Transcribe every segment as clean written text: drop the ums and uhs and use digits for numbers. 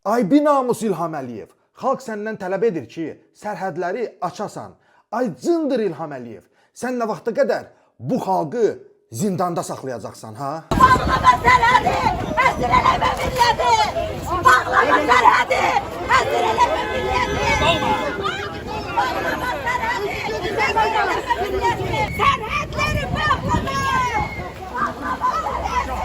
Ay binamus İlham Əliyev, xalq səndən tələb edir ki, sərhədləri açasan. Ay cındır İlham Əliyev, sən nə vaxta qədər bu xalqı zindanda saxlayacaqsan, ha? Bağlama sərhədi, əsir eləmə milləti! Bağlama sərhədi, əsir eləmə milləti! Bağlama sərhədi, əsir eləmə milləti! Sərhədləri bağlama! Bağlama sərhədi!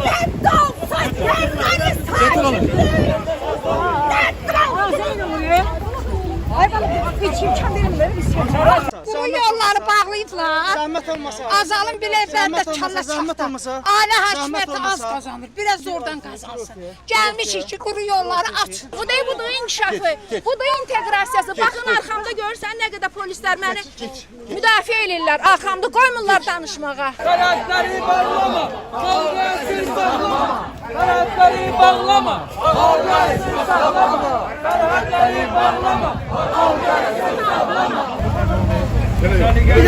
Rədd olsun, sərhədi sahibdir! Bu yolları bağlayıblar. Zəhmət olmasa. Azalın bilevlərdə çalla Zəhmət çaxda. olmasa. Ailə hakimiyyəti az qazanır. Biraz oradan qazansın. Gəlmişik ki, quru yolları açın. Bu da inkişafı, bu da inteqrasiyası. Baxın, arxamda görürsən nə qədər polislər məni müdafiə edirlər. Arxamda qoymurlar danışmağa. Sərhədləri bağlama, xalqa əsir saxlama. Sərhədləri bağlama, xalqa əsir saxlama. Sərhədləri bağlama, xalqa əsir saxlama. Bir dakika.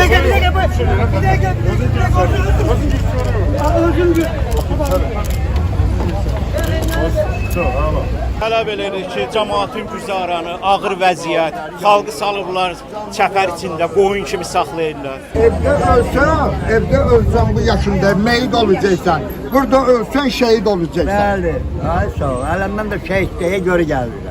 Tələb edirik ki, cəmaatın güzaranı, ağır vəziyyət, xalqı salıblar çəpər içində, qoyun kimi saxlayırlar. Evdə ölsən bu yaşında meyit olacaqsan. Burada ölsən şehit olacaqsan. Bəli, ay sağ ol. Hələ mən də şəhidliyə görə gəldim.